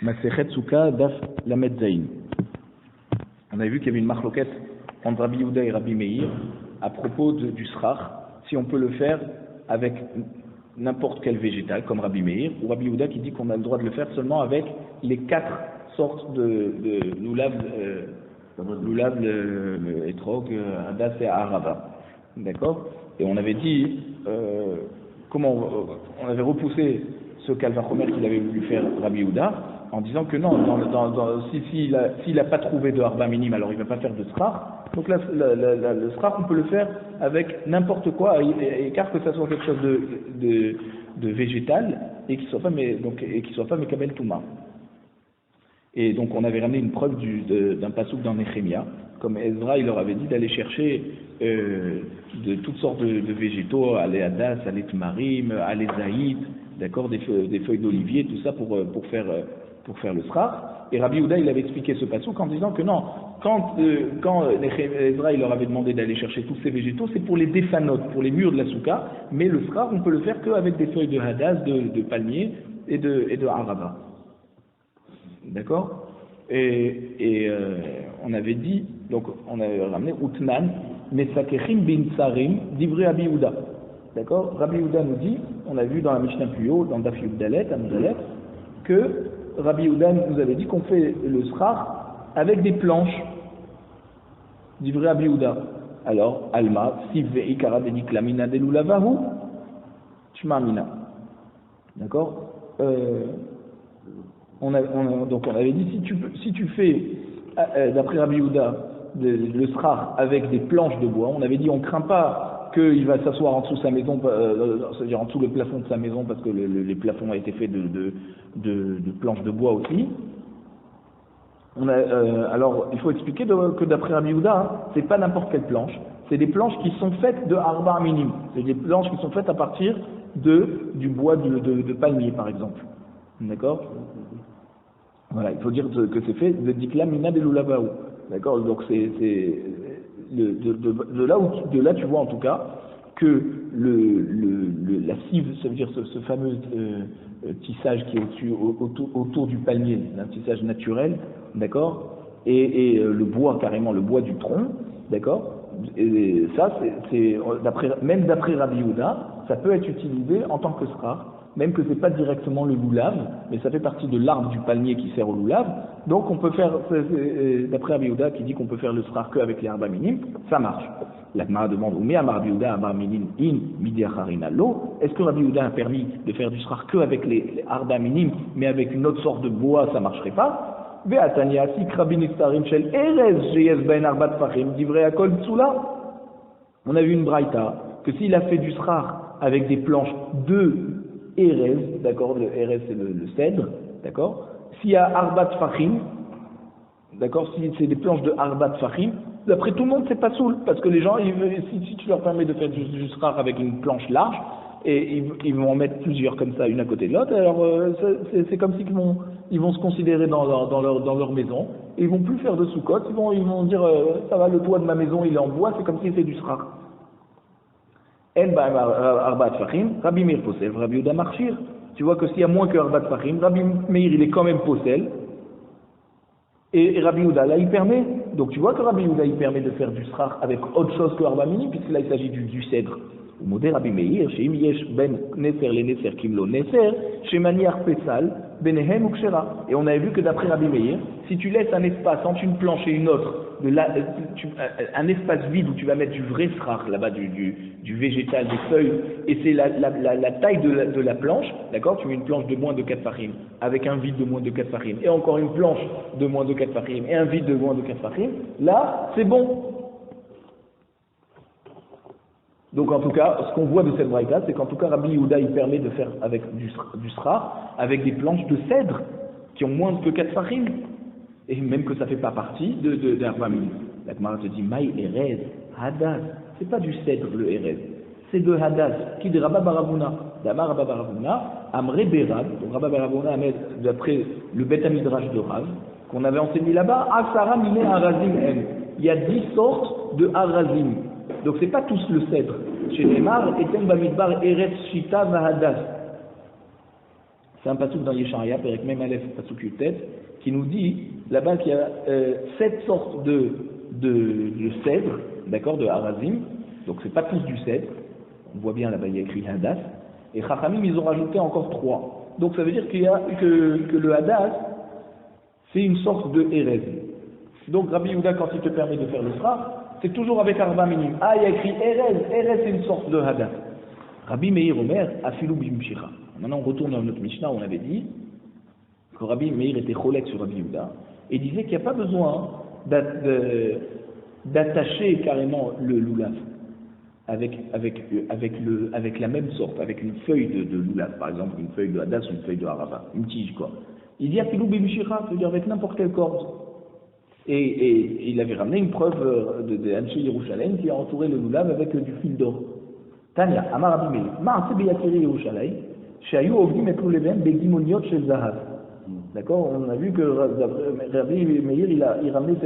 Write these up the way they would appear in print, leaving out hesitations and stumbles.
Masechet Souka Daf Lamed Zayin. On a vu qu'il y avait une marloquette entre Rabbi Yehuda et Rabbi Meir à propos du srach, si on peut le faire avec n'importe quel végétal, comme Rabbi Meir, ou Rabbi Yehuda qui dit qu'on a le droit de le faire seulement avec les 4 sortes de loulav, le etrog, hadas et arava. D'accord? Et on avait dit, on avait repoussé ce calvachomer qu'il avait voulu faire Rabbi Yehuda, en disant que non, s'il n'a pas trouvé de harba minime, alors il ne va pas faire de srach. Donc là, le srach, on peut le faire avec n'importe quoi, car que ça soit quelque chose de végétal, et qu'il ne soit pas Mekabel Touma. Et donc on avait ramené une preuve d'un passouk dans Nehemia, comme Ezra, il leur avait dit d'aller chercher de toutes sortes de végétaux, à les hadas, à les tmarim, à les zaït, d'accord, des feuilles d'olivier, tout ça pour faire le srach. Et Rabbi Yehuda, il avait expliqué ce passouk en disant que non, quand Ezra il leur avait demandé d'aller chercher tous ces végétaux, c'est pour les défanotes, pour les murs de la souka, mais le srach, on peut le faire qu'avec des feuilles de hadas, de palmier et de arava. D'accord? Et on avait dit, donc on avait ramené Utnan, Mesakechim bin Tsarim, d'Ivri Rabbi Yehuda. D'accord? Rabbi Yehuda nous dit, on a vu dans la Mishnah plus haut, dans Daf Yud Dalet, à Modalet, que Rabbi Yehuda nous avait dit qu'on fait le srach avec des planches d'Ivri Rabbi Yehuda. Alors, Alma, Sive Ikara Denik Lamina de Lulavahu, Shmamina. D'accord? Donc on avait dit, si tu fais, d'après Rabbi Yehuda, le srach avec des planches de bois, on avait dit on ne craint pas qu'il va s'asseoir en dessous de sa maison, c'est-à-dire en dessous le plafond de sa maison, parce que les plafonds ont été faits de planches de bois aussi. Alors il faut expliquer que d'après Rabbi Yehuda, c'est pas n'importe quelle planche, c'est des planches qui sont faites de harba minime, c'est des planches qui sont faites à partir du bois de palmier par exemple. D'accord? Voilà, il faut dire que c'est fait de dikla mina de lulavaou. D'accord? Donc c'est de là tu vois en tout cas que la cive, ça veut dire ce fameux tissage qui est autour du palmier, un tissage naturel, d'accord? Et le bois carrément, le bois du tronc, d'accord? Et ça même d'après Rabbi Yehuda, ça peut être utilisé en tant que srach. Même que c'est pas directement le loulav, mais ça fait partie de l'arbre du palmier qui sert au loulav. Donc on peut faire, d'après Rabbi Yehuda qui dit qu'on peut faire le srach qu'avec les harba minimes, ça marche. La Gemara demande, ou mais Rabbi Yehuda harba minim in midiacharina lo, est-ce que Rabbi Yehuda a permis de faire du srach qu'avec les harba minimes, mais avec une autre sorte de bois, ça marcherait pas? Ve'atania sik rabbi nistarim shel erez sheyez ben arba tfachim divrei akol tsula. On a vu une braïta que s'il a fait du srach avec des planches de Erez, d'accord, le Erez c'est le cèdre, d'accord. S'il y a Arbat Fahim, d'accord, si c'est des planches de Arbat Fahim, d'après tout le monde c'est pas soul, parce que les gens, si tu leur permets de faire du srach avec une planche large, et ils vont en mettre plusieurs comme ça, une à côté de l'autre, alors c'est comme si ils vont se considérer dans leur maison, et ils vont plus faire de soukot, ils vont dire ça va, le toit de ma maison il est en bois, c'est comme si c'était du srach. Arbat Fahim, Rabbi Meir possède, Rabbi Yehuda marchir. Tu vois que s'il y a moins que Arbat Fahim, Rabbi Meir il est quand même possède, et Rabbi Yehuda là il permet. Donc tu vois que Rabbi Yehuda il permet de faire du srach avec autre chose que Arba Mini, puisque là il s'agit du cèdre. Au modèle Rabbi Meir, chez Imiesh ben Neser les Neser Kimlo Neser, chez Maniar Pesal, Benehem ou Kshera. Et on avait vu que d'après Rabbi Meir, si tu laisses un espace entre une planche et une autre, un espace vide où tu vas mettre du vrai srach là-bas, du végétal, des feuilles, et c'est la taille de la planche, d'accord? Tu mets une planche de moins de 4 fahim, avec un vide de moins de 4 fahim, et encore une planche de moins de 4 fahim, et un vide de moins de 4 fahim, là, c'est bon. Donc en tout cas, ce qu'on voit de cette braïta, c'est qu'en tout cas Rabbi Yehuda il permet de faire avec du srach, avec des planches de cèdre qui ont moins que 4 fahim, et même que ça ne fait pas partie de Arba Minim. La Gemara te dit Maï Erez, Hadas, c'est pas du cèdre le Erez, c'est de Hadas, qui de Rabba Baravuna, d'Amar Rabba Baravuna, Amre Berad, donc Rabba Baravuna, d'après le Bet Midrash de Rav, qu'on avait enseigné là-bas, Asara Mine Harazim En. Il y a 10 sortes de Harazim. Donc c'est pas tous le cèdre. Chez Neymar, Etem Bamidbar Eretz Shita Vahadas. C'est un pasuk dans Yesharia, Perek Mem Aleph, pasuk Yutet, qui nous dit là-bas qu'il y a 7 sortes de cèdre, d'accord, de harazim. Donc c'est pas tous du cèdre. On voit bien là-bas, il y a écrit hadas. Et Chachamim, ils ont rajouté encore 3. Donc ça veut dire qu'il y a que le hadas, c'est une sorte de Erez. Donc Rabbi Yehuda, quand il te permet de faire le sra, c'est toujours avec arba minim. Ah, il y a écrit Erez. Erez, c'est une sorte de hadas. Rabbi Meir Omer, afilou bimshira. Maintenant, on retourne dans notre Mishnah où on avait dit que Rabbi Meir était cholek sur Rabbi Yehuda et disait qu'il n'y a pas besoin d'attacher carrément le loulav avec la même sorte, avec une feuille de loulav, par exemple une feuille de hadas ou une feuille de harava, une tige quoi. Il dit afilou bimshira, c'est-à-dire avec n'importe quelle corde. Et il avait ramené une preuve de Anshe Yerushalayim qui a entouré le loulav avec du fil d'or. Tania, Amar Rabbi Meir, Ma'aseh beyakiri Yerushalayim, Shayu ovdim et Levem begimoniot shel zahav. D'accord, on a vu que Rabbi Meir il ramenait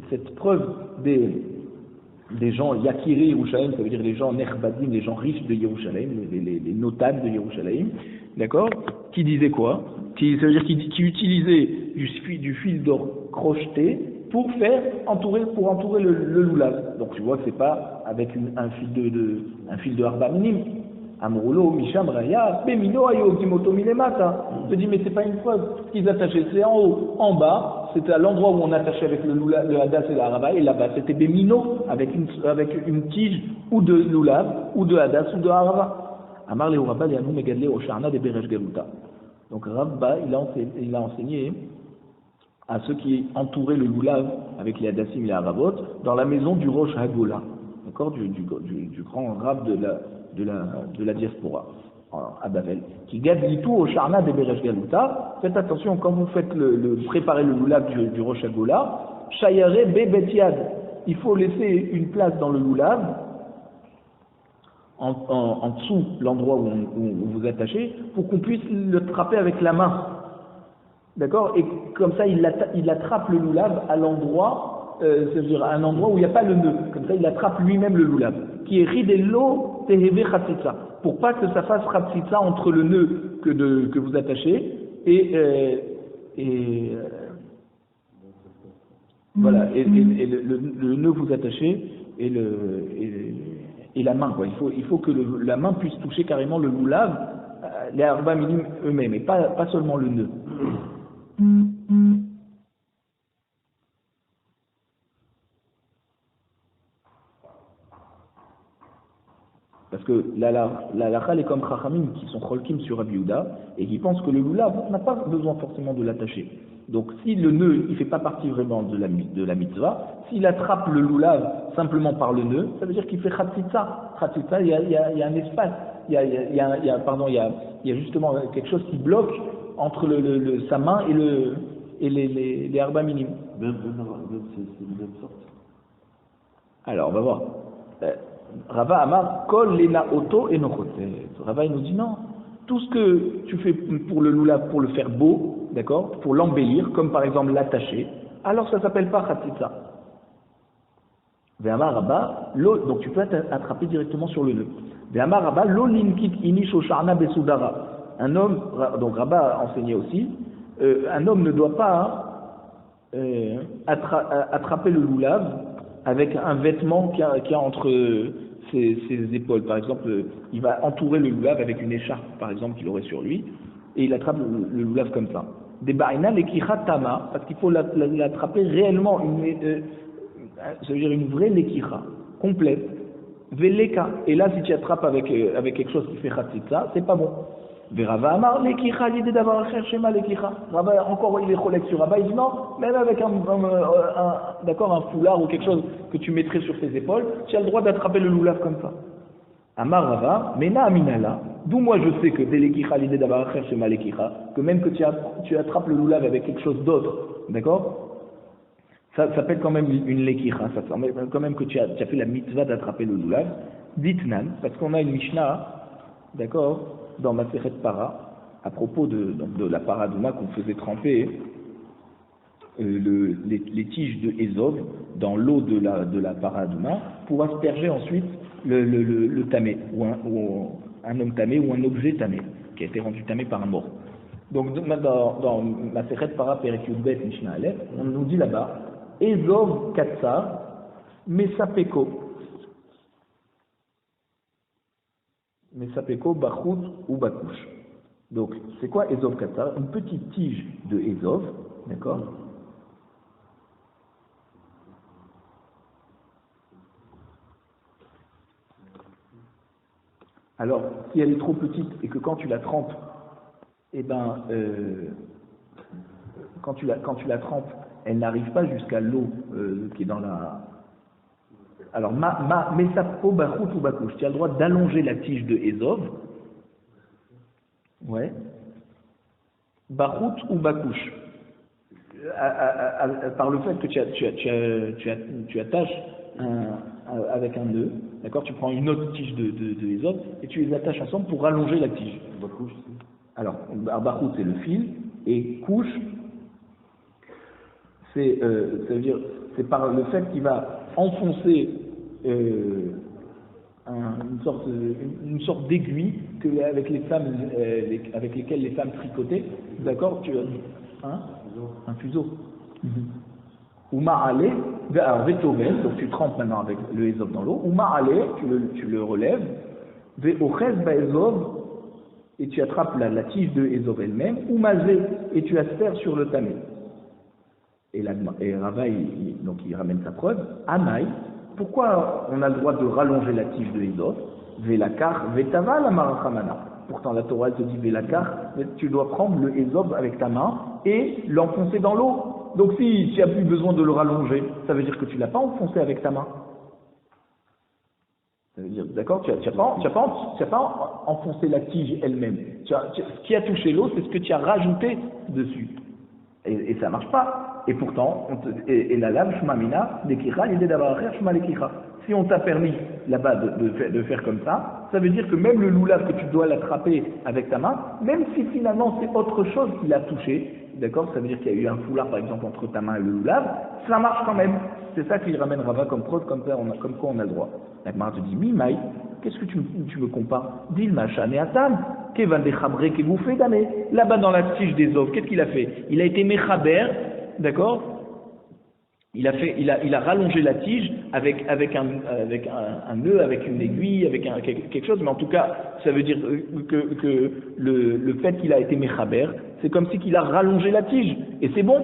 cette preuve des gens Yakiri Yerushalayim, ça veut dire les gens Nechbadim, les gens riches de Yerushalayim, les notables de Yerushalayim, d'accord, qui disaient quoi? Ça veut dire qui utilisaient du fil d'or crocheté pour entourer le loulav. Donc tu vois que c'est pas avec un fil de harba minim. Amroulo, Misham, Raya, Bemino, Ayo, Gimoto, Milemata. On te dit, mais c'est pas une preuve. Ce qu'ils attachaient, c'est en haut, en bas. C'était à l'endroit où on attachait avec le hadas et la harava, et là-bas, c'était Bemino, avec une tige, ou de loulav, ou de hadas, ou de harava. Amar le Rabba, le Hanou, Megadle, Osharna, de Beresh Galuta. Donc Rabba, il a enseigné à ceux qui entouraient le loulav avec les hadassim et les haravot, dans la maison du Rosh Hagola, d'accord, du grand rab de la diaspora à Babel, qui gagne tout au Sharna de Beresh Galuta. Faites attention quand vous faites préparer le loulav du Rosh Hagola, Shayare Be Betiad, il faut laisser une place dans le loulav en dessous l'endroit où vous attachez pour qu'on puisse le trapper avec la main, d'accord, et comme ça il attrape le loulav à l'endroit, c'est-à-dire à un endroit où il n'y a pas le nœud, comme ça il attrape lui-même le loulav, qui est ridello teheve chatzitza, pour pas que ça fasse chatzitza entre le nœud que vous attachez et voilà, et le nœud que vous attachez et la main, quoi. Il faut que la main puisse toucher carrément le loulav, les arba minim eux-mêmes, et pas seulement le nœud. Parce que la halakha est comme Chachamim qui sont cholkim sur Rabbi Yehuda et qui pensent que le loulav n'a pas besoin forcément de l'attacher. Donc si le nœud il fait pas partie vraiment de la mitzvah, s'il attrape le loulav simplement par le nœud, ça veut dire qu'il fait chatzitza. Chatzitza, il y a un espace, il y a justement quelque chose qui bloque entre sa main et les arba minim. Même c'est la même sorte. Alors on va voir. Rava Amar, Kol Lena Oto et Nochotet. Rava il nous dit non. Tout ce que tu fais pour le loulav, pour le faire beau, d'accord, pour l'embellir, comme par exemple l'attacher, alors ça s'appelle pas Khatitza. Ve'amar Rabba, donc tu peux attraper directement sur le nœud. Ve'amar Rabba, lo linkit inish osharna besudara. Un homme, donc Rabba a enseigné aussi, un homme ne doit pas attraper le loulav avec un vêtement qu'il y a entre ses épaules. Par exemple, il va entourer le loulav avec une écharpe, par exemple, qu'il aurait sur lui, et il attrape le loulav comme ça. Des barina lekicha tama, parce qu'il faut l'attraper réellement, ça veut dire une vraie lekicha, complète. Veleka, et là, si tu attrapes avec quelque chose qui fait khatsitsa, c'est pas bon. Rava Amar, lekicha, l'idée d'avoir un cher schéma lekicha. Rava, encore, il est cholek sur Rava, il dit non, même avec un foulard ou quelque chose que tu mettrais sur tes épaules, tu as le droit d'attraper le loulav comme ça. Amar Rava, Mena Aminala, d'où moi je sais que dès lekicha, l'idée d'avoir un cher schéma lekicha, que même que tu attrapes le loulav avec quelque chose d'autre, d'accord, ça s'appelle quand même une lekicha, ça s'appelle quand même que tu as fait la mitzvah d'attraper le loulav, ditnan, parce qu'on a une Mishnah, d'accord, dans Masechet Para, à propos de la paradouma qu'on faisait tremper les tiges de Ézov dans l'eau de la paradouma pour asperger ensuite le tamé, ou un homme tamé ou un objet tamé. qui a été rendu tamé par un mort. Donc dans Masechet Para Perek Yud-Bet Mishnah Aleph, on nous dit là-bas Ezov Katsar Mesapeko Bachut ou Bakouche. Donc c'est quoi Ezov Katsar? Une petite tige de Ezov, d'accord? Alors, si elle est trop petite et que quand tu la trempes, quand tu la trempes, elle n'arrive pas jusqu'à l'eau qui est dans la... Alors, Mesapko Bachut ou Bakouche, tu as le droit d'allonger la tige de Ezov, ouais, Bachut ou Bakouche, par le fait que tu attaches avec un nœud, d'accord, tu prends une autre tige de Ezov et tu les attaches ensemble pour rallonger la tige. Bakouche, alors, Bachut c'est le fil, et couche, ça veut dire, c'est par le fait qu'il va enfoncer une sorte d'aiguille avec lesquelles les femmes tricotaient, d'accord, un fuseau. Ou ma'ale, alors vetovel, donc tu trempes maintenant avec le Ezov dans l'eau, ou ma'ale, tu le relèves, ve'ochez ba'ezov, et tu attrapes la tige de Ezov elle-même, ou mazé, et tu asperges sur le tamé. Et Rava, donc il ramène sa preuve, Amaï, pourquoi on a le droit de rallonger la tige de Ezov? Velakar, vetava la marachamana. Pourtant la Torah elle te dit velakar, mais tu dois prendre le Ezov avec ta main et l'enfoncer dans l'eau. Donc si tu n'as plus besoin de le rallonger, ça veut dire que tu ne l'as pas enfoncé avec ta main. Ça veut dire, d'accord, tu n'as pas enfoncé la tige elle-même. Ce qui a touché l'eau, c'est ce que tu as rajouté dessus. Et ça ne marche pas. Et pourtant, et la lame, shmamina, lekicha, l'idée d'avoir shma lekicha. Si on t'a permis là-bas de faire comme ça, ça veut dire que même le loulav que tu dois l'attraper avec ta main, même si finalement c'est autre chose qui l'a touché, d'accord, ça veut dire qu'il y a eu un foulard par exemple entre ta main et le loulav, ça marche quand même. C'est ça qu'il ramène Rava comme preuve, comme quoi on a le droit. La Gemara te dit, Mimaï, qu'est-ce que tu me compares? Dilma shane atam, kevan dechabre kegoufe dame. Là-bas dans la tige des Ezov, qu'est-ce qu'il a fait? Il a été mechaber, d'accord? Il a rallongé la tige avec un nœud, avec une aiguille, avec quelque chose, mais en tout cas, ça veut dire que le fait qu'il a été mechaber, c'est comme si qu'il a rallongé la tige, et c'est bon,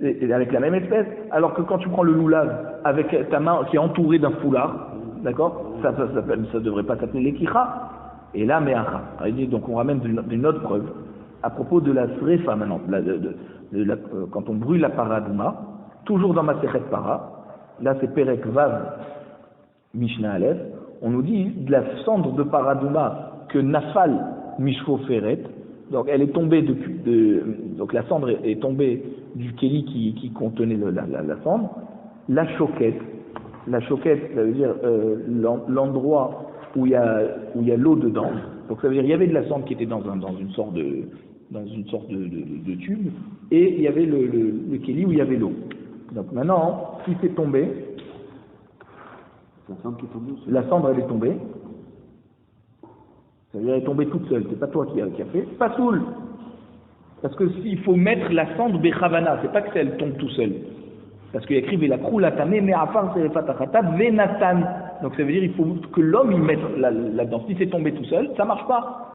et avec la même espèce. Alors que quand tu prends le loulav avec ta main qui est entourée d'un foulard, d'accord, ça devrait pas s'appeler l'ekicha, et là, me'acha. Donc on ramène d'une autre preuve, à propos de la srefa maintenant, quand on brûle la paradouma, toujours dans Masechet Para, là c'est Perek Vav Mishnah Aleph, on nous dit de la cendre de paradouma que Nafal Mishfo Feret, donc elle est tombée donc la cendre est tombée du kéli qui contenait la cendre, la choquette, ça veut dire l'endroit où il y a l'eau dedans, donc ça veut dire il y avait de la cendre qui était dans une sorte de tube, et il y avait le kéli où il y avait l'eau. Donc maintenant, si c'est tombé, la cendre elle est tombée, ça veut dire elle est tombée toute seule, c'est pas toi qui a fait, pas soul. Parce que s'il faut mettre la cendre bechavana, c'est pas que elle tombe tout seul. Parce qu'il y a écrit Velakrou latame me'afar serefatachata venatan. Donc ça veut dire il faut que l'homme y mette là-dedans. Si c'est tombé tout seul, ça marche pas.